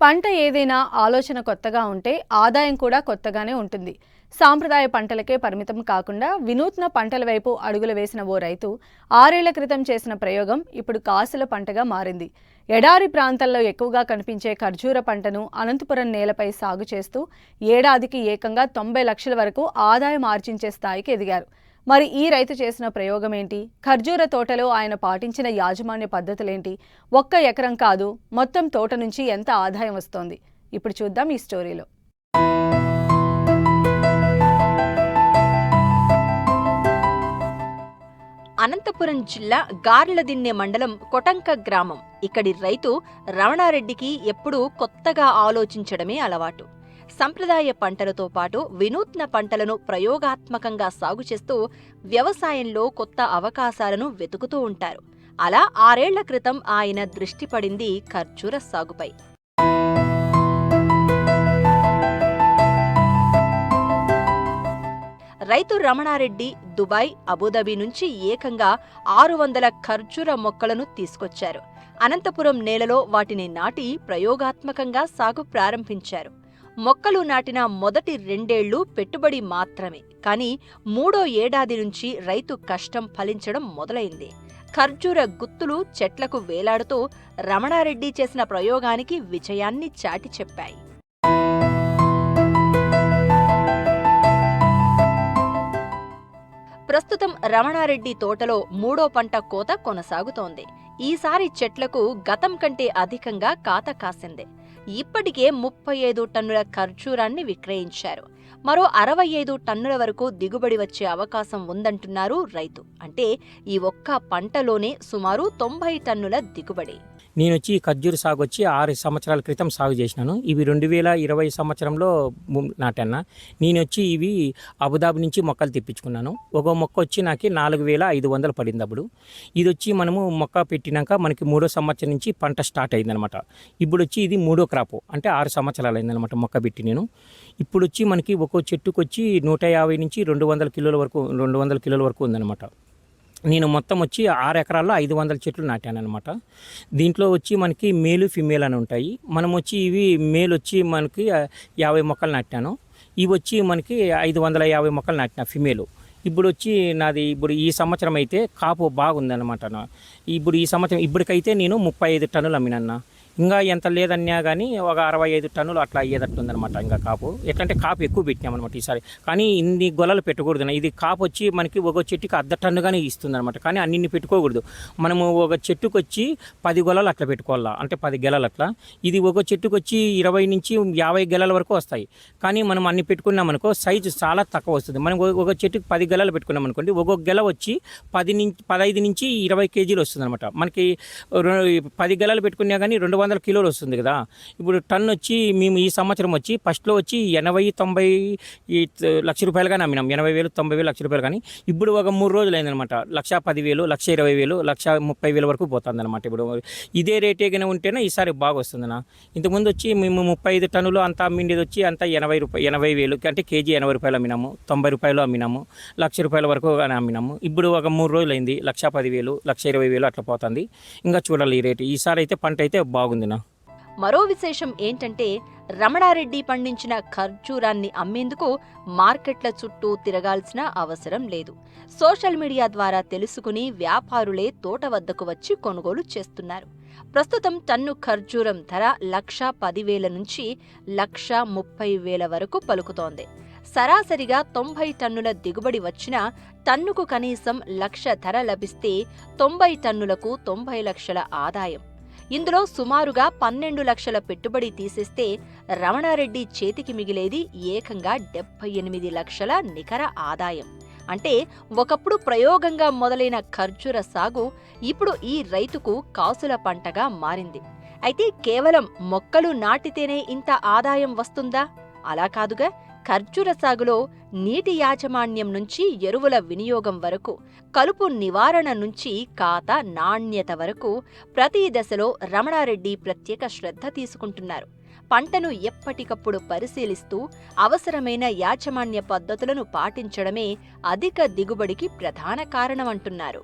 పంట ఏదైనా ఆలోచన కొత్తగా ఉంటే ఆదాయం కూడా కొత్తగానే ఉంటుంది. సాంప్రదాయ పంటలకే పరిమితం కాకుండా వినూత్న పంటల వైపు అడుగులు వేసిన ఓ రైతు 6 ఏళ్ల క్రితం చేసిన ప్రయోగం ఇప్పుడు కాసుల పంటగా మారింది. ఎడారి ప్రాంతాల్లో ఎక్కువగా కనిపించే ఖర్జూర పంటను అనంతపురం నేలపై సాగు చేస్తూ ఏడాదికి ఏకంగా 90 లక్షల వరకు ఆదాయం ఆర్జించే స్థాయికి ఎదిగారు. మరి ఈ రైతు చేసిన ప్రయోగం ఏంటి? ఖర్జూర తోటలో ఆయన పాటించిన యాజమాన్య పద్ధతులేంటి? ఒక్క ఎకరం కాదు, మొత్తం తోట నుంచి ఎంత ఆదాయం వస్తోంది? ఇప్పుడు చూద్దాం ఈ స్టోరీలో. అనంతపురం జిల్లా గార్లదిన్నె మండలం కొటంక గ్రామం. ఇక్కడి రైతు రమణారెడ్డికి ఎప్పుడూ కొత్తగా ఆలోచించడమే అలవాటు. సంప్రదాయ పంటలతో పాటు వినూత్న పంటలను ప్రయోగాత్మకంగా సాగు చేస్తూ వ్యవసాయంలో కొత్త అవకాశాలను వెతుకుతూ ఉంటారు. అలా 6 ఏళ్ల క్రితం ఆయన దృష్టి పడింది ఖర్జూర సాగుపై. రైతు రమణారెడ్డి దుబాయ్, అబుదాబి నుంచి ఏకంగా 600 ఖర్జూర మొక్కలను తీసుకొచ్చారు. అనంతపురం నేలలో వాటిని నాటి ప్రయోగాత్మకంగా సాగు ప్రారంభించారు. మొక్కలు నాటిన మొదటి 2 ఏళ్లు పెట్టుబడి మాత్రమే. కానీ 3వ ఏడాది నుంచి రైతు కష్టం ఫలించడం మొదలైంది. ఖర్జూర గుత్తులు చెట్లకు వేలాడుతూ రమణారెడ్డి చేసిన ప్రయోగానికి విజయాన్ని చాటి చెప్పాయి. ప్రస్తుతం రమణారెడ్డి తోటలో 3వ పంట కోత కొనసాగుతోంది. ఈసారి చెట్లకు గతం కంటే అధికంగా కాత కాసింది. ఇప్పటికే 35 టన్నుల ఖర్జూరాన్ని విక్రయించారు. మరో 65 టన్నుల వరకు దిగుబడి వచ్చే అవకాశం ఉందంటున్నారు రైతు. అంటే ఈ ఒక్క పంటలోనే సుమారు 90 టన్నుల దిగుబడి. నేను వచ్చి ఖర్జూర సాగు వచ్చి 6 సంవత్సరాల క్రితం సాగు చేసినాను. ఇవి 2020 సంవత్సరంలో నాటాను. నేను వచ్చి ఇవి అబుదాబి నుంచి మొక్కలు తెప్పించుకున్నాను. ఒక మొక్క వచ్చి నాకు 4500 పడింది. అప్పుడు ఇది వచ్చి మనము మొక్క పెట్టినాక మనకి 3వ సంవత్సరం నుంచి పంట స్టార్ట్ అయిందనమాట. ఇప్పుడు వచ్చి ఇది 3వ క్రాపు, అంటే 6 సంవత్సరాలు అయిందనమాట మొక్క పెట్టి నేను. ఇప్పుడు వచ్చి మనకి ఒక్కో చెట్టుకు వచ్చి 150 నుంచి 200 కిలోల వరకు ఉందన్నమాట. నేను మొత్తం వచ్చి 6 ఎకరాల్లో 500 చెట్లు నాటాను అనమాట. దీంట్లో వచ్చి మనకి మేలు ఫిమేల్ అని ఉంటాయి. మనం వచ్చి ఇవి మేల్ వచ్చి మనకి 50 మొక్కలు నాటాను. ఇవి వచ్చి మనకి 550 మొక్కలు నాటిన ఫిమేలు. ఇప్పుడు వచ్చి నాది ఈ సంవత్సరం అయితే కాపు బాగుందన్నమాట. ఇప్పుడు ఈ సంవత్సరం ఇప్పటికైతే నేను 35 టన్నులు అమ్మినన్నా. ఇంకా ఎంత లేదన్నా కానీ ఒక 65 టన్నులు అట్లా అయ్యేటట్టుందనమాట. ఇంకా కాపు ఎట్లంటే కాపు ఎక్కువ పెట్టినామన్నమాట ఈసారి. కానీ ఇన్ని గొలలు పెట్టకూడదు. ఇది కాపు వచ్చి మనకి ఒక చెట్టుకి 1/2 టన్నుగానే ఇస్తుంది అనమాట. కానీ అన్నిన్ని పెట్టుకోకూడదు. మనము ఒక చెట్టుకు వచ్చి 10 గొలలు అట్లా పెట్టుకోవాలా, అంటే 10 గెలలు అట్లా. ఇది ఒక చెట్టుకు వచ్చి 20 నుంచి 50 గెలల వరకు వస్తాయి. కానీ మనం అన్ని పెట్టుకున్నాం అనుకో సైజు చాలా తక్కువ వస్తుంది. మనం ఒక చెట్టుకు 10 గెలలు పెట్టుకున్నాం అనుకోండి, ఒక్కొక్క గెల వచ్చి 15 నుంచి 20 కేజీలు వస్తుంది అనమాట. మనకి 10 గెలలు పెట్టుకున్నా కానీ 200 కిలోలు వస్తుంది కదా. ఇప్పుడు టన్ వచ్చి మేము ఈ సంవత్సరం వచ్చి ఫస్ట్లో వచ్చి 80-90 లక్ష రూపాయలుగానే అమ్మినాం. 80,000, 90,000 లక్ష రూపాయలు. కానీ ఇప్పుడు ఒక 3 రోజులు అయిందనమాట 1,10,000, 1,20,000, 1,30,000 వరకు పోతుంది అనమాట. ఇప్పుడు ఇదే రేటే కానీ ఉంటేనే ఈసారి బాగా వస్తుందన్న. ఇంతకుముందు వచ్చి మేము 35 టన్నులు అంతా అమ్మిండేది వచ్చి అంతా 80,000, అంటే కేజీ 80 రూపాయలు అమ్మినాము, 90 రూపాయలు అమ్మినాము, 1,00,000 రూపాయల వరకు అమ్మినాము. ఇప్పుడు ఒక 3 రోజులు అయింది 1,10,000, 1,20,000 అట్లా పోతుంది. ఇంకా చూడాలి ఈ రేటు. ఈసారి అయితే పంట అయితే బాగుంది. మరో విశేషం ఏంటంటే రమణారెడ్డి పండించిన ఖర్జూరాన్ని అమ్మేందుకు మార్కెట్ల చుట్టూ తిరగాల్సిన అవసరం లేదు. సోషల్ మీడియా ద్వారా తెలుసుకుని వ్యాపారులే తోట వద్దకు వచ్చి కొనుగోలు చేస్తున్నారు. ప్రస్తుతం టన్ను ఖర్జూరం ధర 1,10,000 నుంచి 1,30,000 వరకు పలుకుతోంది. సరాసరిగా 90 టన్నుల దిగుబడి వచ్చినా టన్నుకు కనీసం 1,00,000 ధర లభిస్తే 90 టన్నులకు 90 లక్షల ఆదాయం. ఇందులో సుమారుగా 12 లక్షల పెట్టుబడి తీసేస్తే రమణారెడ్డి చేతికి మిగిలేది ఏకంగా 78 లక్షల నికర ఆదాయం. అంటే ఒకప్పుడు ప్రయోగంగా మొదలైన ఖర్జూర సాగు ఇప్పుడు ఈ రైతుకు కాసుల పంటగా మారింది. అయితే కేవలం మొక్కలు నాటితేనే ఇంత ఆదాయం వస్తుందా? అలా కాదుగా. ఖర్జూర సాగులో నీటి యాజమాన్యం నుంచి ఎరువుల వినియోగం వరకు, కలుపు నివారణ నుంచి కాత నాణ్యత వరకు ప్రతి దశలో రమణారెడ్డి ప్రత్యేక శ్రద్ధ తీసుకుంటున్నారు. పంటను ఎప్పటికప్పుడు పరిశీలిస్తూ అవసరమైన యాజమాన్య పద్ధతులను పాటించడమే అధిక దిగుబడికి ప్రధాన కారణమంటున్నారు.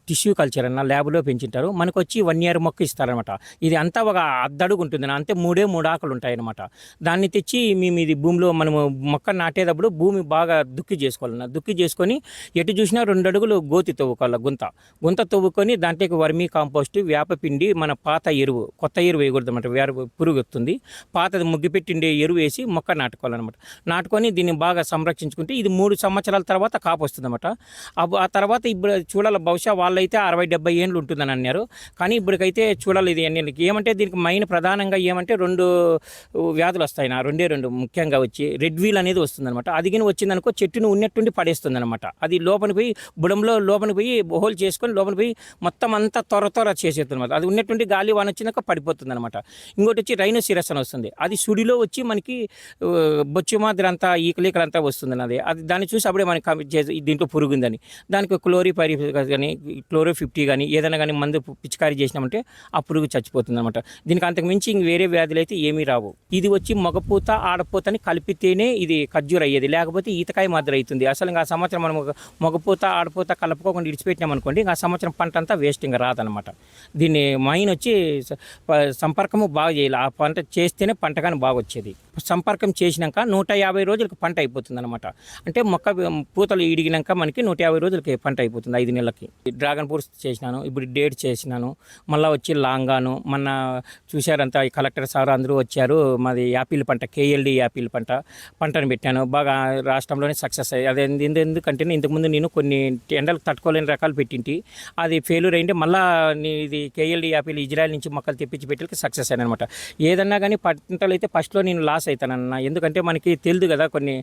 టిష్యూ కల్చర్ అన్న ల్యాబ్లో పెంచుంటారు. మనకు వచ్చి 1 year మొక్క ఇస్తారనమాట. ఇది అంతా ఒక అద్దడుగు ఉంటుంది, అంతే 3 ఆకులు ఉంటాయన్నమాట. దాన్ని తెచ్చి మేము ఇది భూమిలో మనము మొక్క నాటేటప్పుడు భూమి బాగా దుక్కి చేసుకోవాలన్న. దుక్కి చేసుకొని ఎటు చూసినా 2 అడుగులు గోతి తవ్వుకోవాలి, గుంత తవ్వుకొని దాంట్లోకి వర్మీ కాంపోస్ట్, వేపపిండి, మన పాత ఎరువు, కొత్త ఎరువు వేయకూడదు అనమాట, వేరే పురుగు వస్తుంది. పాతది ముగ్గిపెట్టిండే ఎరువు వేసి మొక్క నాటుకోవాలన్నమాట. నాటుకొని దీన్ని బాగా సంరక్షించుకుంటే ఇది 3 సంవత్సరాల తర్వాత కాపు వస్తుంది అనమాట. ఆ తర్వాత ఇప్పుడు చూడాలి, బహుశా వాళ్ళైతే 60-70 ఏళ్ళు ఉంటుందని అన్నారు. కానీ ఇప్పటికైతే చూడాలి ఇది ఏమంటే దీనికి మెయిన్ ప్రధానంగా ఏమంటే 2 వ్యాధులు వస్తాయి నా, 2 ముఖ్యంగా వచ్చి రెడ్ వీల్ అనేది వస్తుంది అనమాట. అది కానీ వచ్చిందనుకో చెట్టును ఉన్నట్టుండి పడేస్తుంది అనమాట. అది లోపలికి పోయి బుడంలో లోపలికి పోయి హోల్ చేసుకొని లోపలికి పోయి మొత్తం అంతా త్వర చేసేస్తుంది అనమాట. అది ఉన్నట్టుండి గాలి వాన వచ్చినాక పడిపోతుంది అనమాట. ఇంకోటి వచ్చి రైనోసిరస్ అని వస్తుంది. అది సుడిలో వచ్చి మనకి బొచ్చు మాదిరి అంతా ఈకలీకలంతా వస్తుంది అది. దాన్ని చూసి అప్పుడే మనకి దీంట్లో పురుగుందని దానికి క్లోరిపైరి కానీ క్లోరో50 కానీ ఏదైనా కానీ మందు పిచికారీ చేసినామంటే ఆ పురుగు చచ్చిపోతుంది అనమాట. దీనికి అంతకు మించి ఇంక వేరే వ్యాధులు అయితే ఏమీ రావు. ఇది వచ్చి మగపూత ఆడపూతని కలిపితేనే ఇది ఖర్జూర అయ్యేది, లేకపోతే ఈతకాయ మాదిరి అవుతుంది. అసలు ఇంకా ఆ సంవత్సరం మనం మగపూత ఆడపూత కలుపుకోకుండా ఇడిచిపెట్టినాం అనుకోండి, ఇంకా ఆ సంవత్సరం పంట అంతా వేస్ట్ ఇంకా రాదనమాట. దీన్ని మైన్ వచ్చి సంపర్కము బాగా చేయాలి. ఆ పంట చేస్తేనే పంట కానీ బాగా వచ్చేది. సంపర్కం చేసినాక 150 రోజులకు పంట అయిపోతుంది అనమాట. అంటే మొక్క పూతలు ఇడిగినాక మనకి 150 రోజులకి పంట అయిపోతుంది, 5 నెలలకి. డ్రాగన్ ఫ్రూట్స్ చేసినాను, ఇప్పుడు డేట్ చేసినాను, మళ్ళీ వచ్చి లాంగాను. మొన్న చూశారంతా ఈ కలెక్టర్ సార్ అందరూ వచ్చారు. మాది యాపిల్ పంట, KLD యాపిల్ పంటను పెట్టాను. బాగా రాష్ట్రంలోనే సక్సెస్ అయ్యి అది ఎందుకంటే ఇంతకుముందు నేను కొన్ని ఎండలకు తట్టుకోలేని రకాలు పెట్టింటి, అది ఫెయిల్యూర్ అయింటే మళ్ళీ ఇది KLD యాపిల్ ఇజ్రాయెల్ నుంచి మొక్కలు తెప్పించి పెట్టేకి సక్సెస్ అయ్యాను అనమాట. ఏదన్నా కానీ పంటలు అయితే ఫస్ట్లో నేను లాస్ అవుతానన్న, ఎందుకంటే మనకి తెలియదు కదా, కొన్ని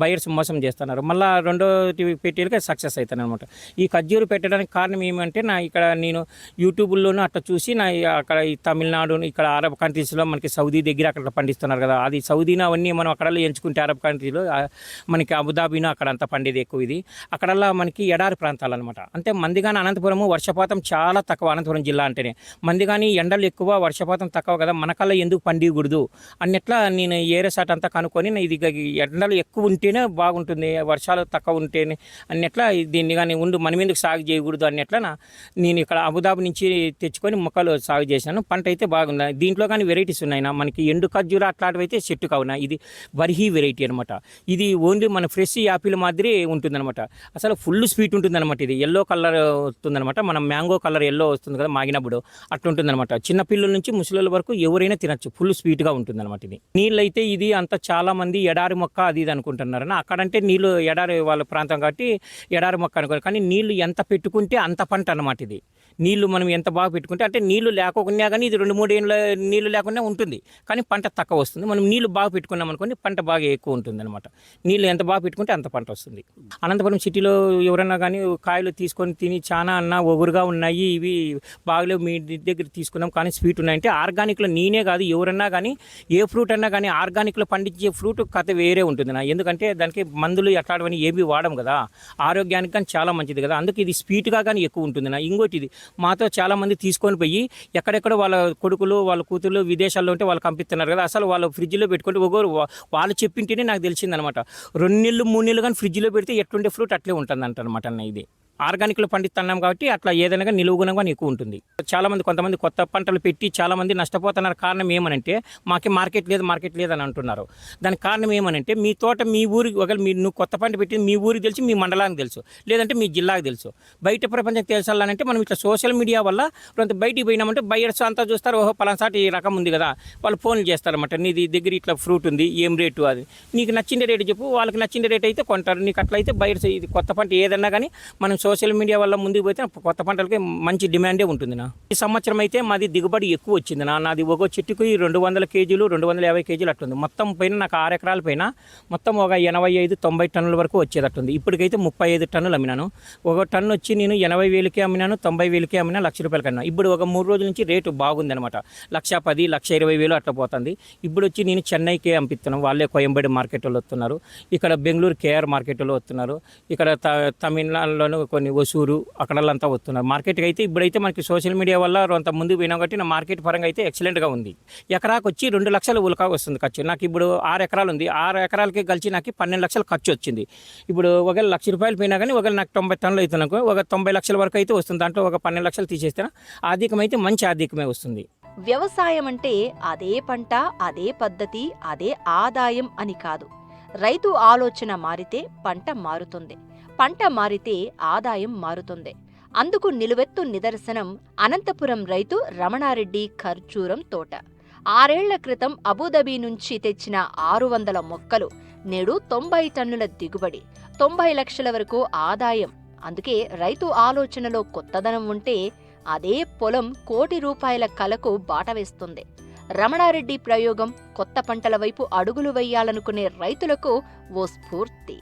బయర్స్ మోసం చేస్తున్నారు. మళ్ళీ రెండో పెట్టేలకి సక్సెస్ అవుతాను అనమాట. ఈ ఖర్జూరు పెట్టడానికి కారణం ఏమంటే ఇక్కడ నేను యూట్యూబ్లోనూ అట్లా చూసి అక్కడ ఈ తమిళనాడు, ఇక్కడ అరబ్ కంట్రీస్లో మనకి సౌదీ దగ్గర అక్కడ పండిస్తున్నారు కదా, అది సౌదీని అవన్నీ మనం అక్కడ ఎంచుకుంటే అరబ్ కంట్రీలో మనకి అబుదాబీను అక్కడ అంతా పండేది ఎక్కువ. ఇది అక్కడల్లా మనకి ఎడారి ప్రాంతాలు అనమాట. అంటే మందిగాని అనంతపురము వర్షపాతం చాలా తక్కువ, అనంతపురం జిల్లా అంటేనే మందిగాని ఎండలు ఎక్కువ వర్షపాతం తక్కువ కదా, మనకల్లా ఎందుకు పండియకూడదు అన్నట్లా నేను ఏరే సాట్ అంతా కనుక్కొని ఇది ఎండలు ఎక్కువ ఉంటేనే బాగుంటుంది, వర్షాలు తక్కువ ఉంటేనే అన్నట్లా దీన్ని కానీ మన ఎందుకు సాగు చేయకూడదు అన్నట్లా నేను ఇక్కడ అబుదాబి నుంచి తెచ్చుకొని మొక్కలు సాగు చేశాను. పంట అయితే బాగుంది. దీంట్లో కానీ వెరైటీస్ ఉన్నాయి మనకి ఎండు ఖర్జూర అట్లాంటివి అయితే చెట్టు కావున ఇది వర్హీ వెరైటీ అనమాట. ఇది ఓన్లీ మన ఫ్రెష్ యాపిల్ మాదిరి ఉంటుందన్నమాట. అసలు ఫుల్ స్వీట్ ఉంటుందన్నమాట. ఇది ఎల్లో కలర్ వస్తుందన్నమాట, మనం మ్యాంగో కలర్ ఎల్లో వస్తుంది కదా మాగినప్పుడు, అట్లా ఉంటుందన్నమాట. చిన్న పిల్లల నుంచి ముసలిల వరకు ఎవరైనా తినచ్చు, ఫుల్ స్వీట్గా ఉంటుందన్నమాట. ఇది నీళ్ళు అయితే ఇది అంతా చాలా మంది ఎడారి మొక్క అది ఇది అనుకుంటున్నారు. అక్కడంటే నీళ్ళు ఎడారి వాళ్ళ ప్రాంతం కాబట్టి ఎడారి మొక్క అనుకోరు, కానీ నీళ్లు ఎంత పెట్టుకుంటే అంత పంట అన్నమాట. ఇది నీళ్లు మనం ఎంత బాగా పెట్టుకుంటే, అంటే నీళ్లు లేకుండా కానీ ఇది 2-3 ఏళ్ళ నీళ్లు లేకుండా ఉంటుంది, కానీ పంట తక్కువ వస్తుంది. మనం నీళ్లు బాగా పెట్టుకున్నాం అనుకోండి పంట బాగా ఎక్కువ ఉంటుంది అనమాట. నీళ్లు ఎంత బాగా పెట్టుకుంటే అంత పంట వస్తుంది. అనంతపురం సిటీలో ఎవరన్నా కానీ కాయలు తీసుకొని తిని చాలా ఒగురుగా ఉన్నాయి, ఇవి బాగలేవు, మీ దగ్గర తీసుకున్నాం కానీ స్వీట్ ఉన్నాయంటే ఆర్గానిక్లో నేనే కాదు ఎవరన్నా కానీ ఏ ఫ్రూట్ అన్నా కానీ ఆర్గానిక్లో పండించే ఫ్రూట్ కథ వేరే ఉంటుంది ఎందుకంటే దానికి మందులు ఎట్లాంటివన్నీ ఏవి వాడడం కదా, ఆరోగ్యానికి కానీ చాలా మంచిది కదా, అందుకే ఇది స్వీట్గా కానీ ఎక్కువ ఉంటుంది ఇంకోటి ఇది మాతో చాలామంది తీసుకొని పోయి ఎక్కడెక్కడ వాళ్ళ కొడుకులు వాళ్ళ కూతురు విదేశాల్లో ఉంటే వాళ్ళు పంపిస్తున్నారు కదా, అసలు వాళ్ళు ఫ్రిడ్జ్లో పెట్టుకుంటే ఒకరు వాళ్ళు చెప్పింటేనే నాకు తెలిసిందనమాట. 2 నెలలు 3 నెలలు కానీ ఫ్రిడ్జ్లో పెడితే ఎట్లుండే ఫ్రూట్ అట్లే ఉంటుంది అంటనమాట ఇది. ఆర్గానిక్లో పండిస్తున్నాం కాబట్టి అట్లా ఏదైనా నిలువుగుణంగా ఎక్కువ ఉంటుంది. చాలామంది కొంతమంది కొత్త పంటలు పెట్టి చాలామంది నష్టపోతున్నారు. కారణం ఏమనంటే మాకే మార్కెట్ లేదు అని అంటున్నారు. దానికి కారణం ఏమనంటే మీ తోట మీ ఊరికి ఒకవేళ నువ్వు కొత్త పంట పెట్టి మీ ఊరికి తెలుసు, మీ మండలానికి తెలుసు, లేదంటే మీ జిల్లాకు తెలుసు. బయట ప్రపంచానికి తెలుసాలంటే మనం ఇట్లా సోషల్ మీడియా వల్ల కొంత బయటికి పోయినామంటే బయర్స్ అంతా చూస్తారు, ఓహో పలానాసాటి ఈ రకం ఉంది కదా, వాళ్ళు ఫోన్లు చేస్తారన్నమాట. నీది దగ్గర ఇట్లా ఫ్రూట్ ఉంది, ఏం రేటు అది, నీకు నచ్చిన రేటు చెప్పు, వాళ్ళకి నచ్చిన రేట్ అయితే కొంటారు. నీకు అట్లయితే బయర్స్ ఇది కొత్త పంట ఏదన్నా కానీ మనం సోషల్ మీడియా వల్ల ముందుకు పోతే కొత్త పంటలకి మంచి డిమాండే ఉంటుంది ఈ సంవత్సరం అయితే మాది దిగుబడి ఎక్కువ వచ్చింది నాది ఒక చెట్టుకి 200 కేజీలు 250 కేజీలు అట్లుంది. మొత్తం పైన నాకు 6 ఎకరాల పైన మొత్తం ఒక 85-90 టన్నుల వరకు వచ్చేటట్టుంది. ఇప్పటికైతే 35 టన్నులు అమ్మినాను. ఒక టన్ను వచ్చి నేను 80,000కి అమ్మినాను, 90,000కి అమ్మినా, ₹1,00,000 అన్నా. ఇప్పుడు ఒక 3 రోజుల నుంచి రేటు బాగుంది అనమాట. 1,10,000, 1,20,000 అట్లా పోతుంది. ఇప్పుడు వచ్చి నేను చెన్నైకే పంపిస్తున్నాను, వాళ్ళే కోయంబేడు మార్కెట్ వాళ్ళు వస్తున్నారు, ఇక్కడ బెంగళూరు KR మార్కెట్ వాళ్ళు వస్తున్నారు, ఇక్కడ తమిళనాడులోనూ కొన్ని ఒసూరు అక్కడల్లంతా వస్తున్నారు. మార్కెట్కి అయితే ఇప్పుడైతే మనకి సోషల్ మీడియా వల్ల అంత ముందు పోయినా కాబట్టి నా మార్కెట్ పరంగా అయితే ఎక్సలెంట్గా ఉంది. ఎకరాకు వచ్చి 2 లక్షల ఉలకా వస్తుంది ఖర్చు. నాకు ఇప్పుడు 6 ఎకరాలు ఉంది. 6 ఎకరాలకి కలిసి నాకు 12 లక్షల ఖర్చు వచ్చింది. ఇప్పుడు ఒకవేళ ₹1,00,000 పోయినా కానీ ఒకవేళ నాకు 90 టన్నులు అవుతున్నాకు ఒక 90 లక్షల వరకు అయితే వస్తుంది. దాంట్లో ఒక 12 లక్షలు తీసేస్తే ఆర్థికమైతే మంచి ఆర్థికమే వస్తుంది. వ్యవసాయం అంటే అదే పంట, అదే పద్ధతి, అదే ఆదాయం అని కాదు. రైతు ఆలోచన మారితే పంట మారుతుంది, పంట మారితే ఆదాయం మారుతుంది. అందుకు నిలువెత్తు నిదర్శనం అనంతపురం రైతు రమణారెడ్డి ఖర్జూరం తోట. 6 ఏళ్ల క్రితం అబుదాబి నుంచి తెచ్చిన 600 మొక్కలు నేడు 90 టన్నుల దిగుబడి, 90 లక్షల వరకు ఆదాయం. అందుకే రైతు ఆలోచనలో కొత్తదనం ఉంటే అదే పొలం ₹1,00,00,000 కలకు బాట వేస్తుంది. రమణారెడ్డి ప్రయోగం కొత్త పంటల వైపు అడుగులు వేయాలనుకునే రైతులకు ఓ స్ఫూర్తి.